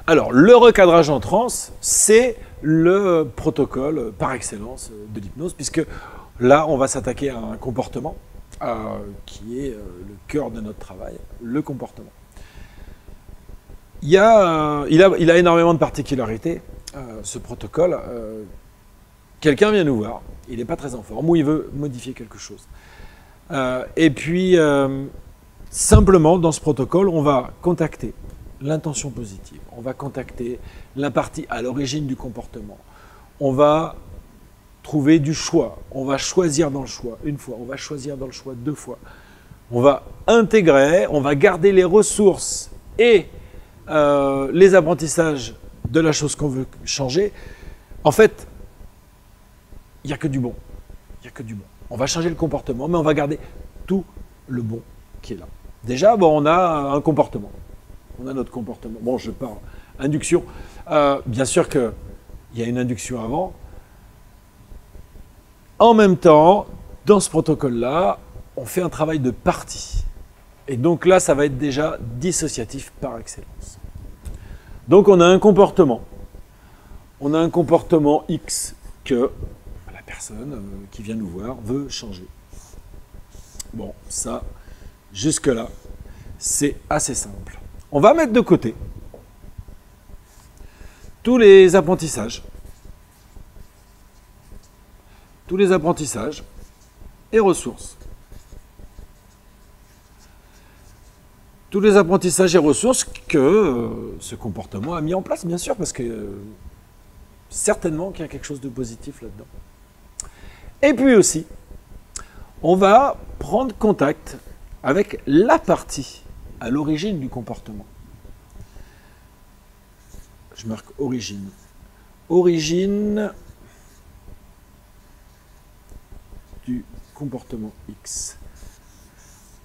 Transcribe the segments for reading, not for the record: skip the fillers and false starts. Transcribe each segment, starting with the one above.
Alors, le recadrage en transe, c'est le protocole par excellence de l'hypnose, puisque là, on va s'attaquer à un comportement qui est le cœur de notre travail, le comportement. Il a énormément de particularités, ce protocole. Quelqu'un vient nous voir, il n'est pas très en forme, ou il veut modifier quelque chose. Et puis, simplement, dans ce protocole, on va contacter l'intention positive, on va contacter la partie à l'origine du comportement, on va trouver du choix, on va choisir dans le choix une fois, on va choisir dans le choix deux fois, on va intégrer, on va garder les ressources et les apprentissages de la chose qu'on veut changer. En fait, il n'y a que du bon, il n'y a que du bon. On va changer le comportement, mais on va garder tout le bon qui est là. Déjà, bon, on a un comportement. On a notre comportement. Bon, je parle induction. Bien sûr qu'il y a une induction avant. En même temps, dans ce protocole-là, on fait un travail de partie. Et donc là, ça va être déjà dissociatif par excellence. Donc on a un comportement. On a un comportement X que la personne qui vient nous voir veut changer. Bon, ça, jusque-là, c'est assez simple. On va mettre de côté tous les apprentissages et ressources. Tous les apprentissages et ressources que ce comportement a mis en place, bien sûr, parce que certainement qu'il y a quelque chose de positif là-dedans. Et puis aussi, on va prendre contact avec la partie à l'origine du comportement. Je marque origine. Origine du comportement X.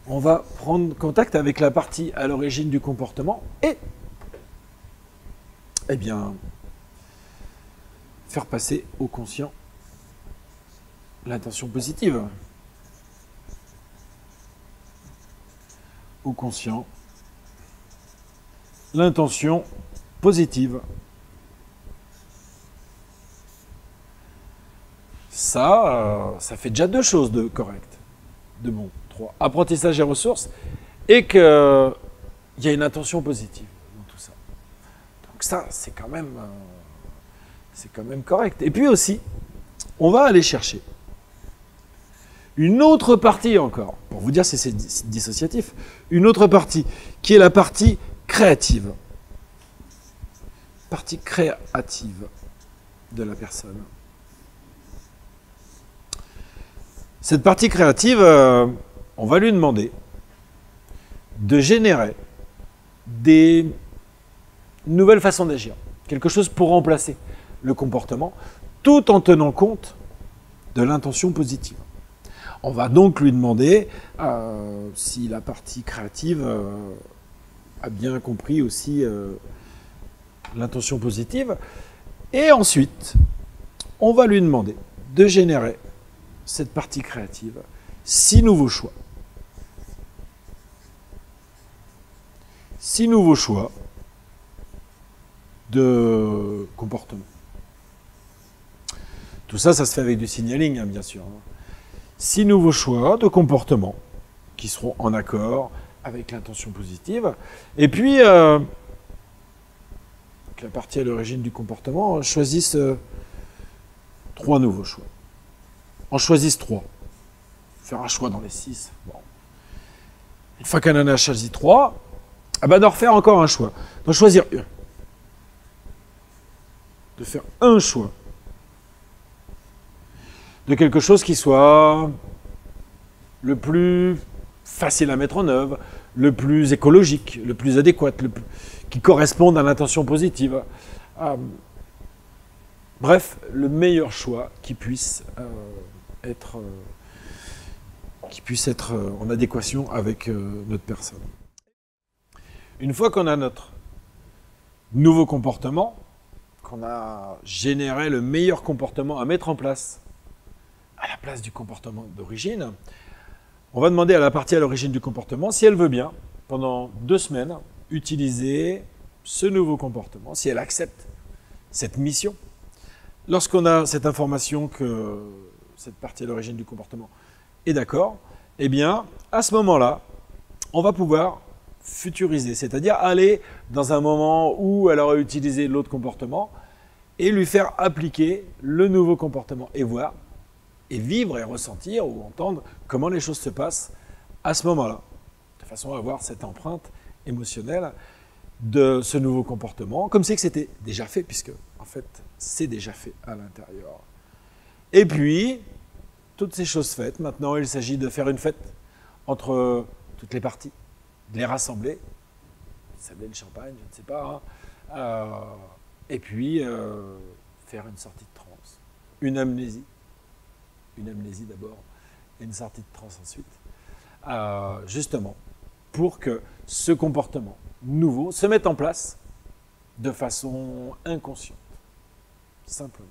On va prendre contact avec la partie à l'origine du comportement et, eh bien, faire passer au conscient l'intention positive. Au conscient l'intention positive. Ça fait déjà deux choses de correct, de bon. 3. Apprentissage et ressources, et qu'il y a une intention positive dans tout ça. Donc ça, c'est quand même correct. Et puis aussi, on va aller chercher une autre partie encore, pour vous dire si c'est dissociatif, une autre partie, qui est la partie créative. Partie créative de la personne. Cette partie créative, on va lui demander de générer des nouvelles façons d'agir, quelque chose pour remplacer le comportement, tout en tenant compte de l'intention positive. On va donc lui demander si la partie créative a bien compris aussi l'intention positive, et ensuite, on va lui demander de générer cette partie créative 6 nouveaux choix. 6 nouveaux choix de comportement. Tout ça, ça se fait avec du signaling, hein, bien sûr. 6 nouveaux choix de comportement qui seront en accord avec l'intention positive. Et puis, la partie à l'origine du comportement choisisse 3 nouveaux choix. En choisissent 3. Faire un choix dans les 6. Bon. Une fois qu'on en a choisi 3, d'en refaire encore un choix. D'en choisir un. De faire un choix. De quelque chose qui soit le plus facile à mettre en œuvre, le plus écologique, le plus adéquat, qui corresponde à l'intention positive. Bref, le meilleur choix qui puisse être en adéquation avec notre personne. Une fois qu'on a notre nouveau comportement, qu'on a généré le meilleur comportement à mettre en place, à la place du comportement d'origine, on va demander à la partie à l'origine du comportement si elle veut bien, pendant 2 semaines, utiliser ce nouveau comportement, si elle accepte cette mission, lorsqu'on a cette information que cette partie à l'origine du comportement est d'accord, eh bien, à ce moment-là, on va pouvoir futuriser, c'est-à-dire aller dans un moment où elle aura utilisé l'autre comportement et lui faire appliquer le nouveau comportement et voir, et vivre et ressentir ou entendre comment les choses se passent à ce moment-là, de façon à avoir cette empreinte émotionnelle de ce nouveau comportement, comme c'est que c'était déjà fait, puisque en fait c'est déjà fait à l'intérieur. Et puis, toutes ces choses faites, maintenant il s'agit de faire une fête entre toutes les parties, de les rassembler, sabler le champagne, je ne sais pas, et puis faire une sortie de transe, une amnésie d'abord, et une sortie de transe ensuite, justement pour que ce comportement nouveau se mette en place de façon inconsciente, simplement.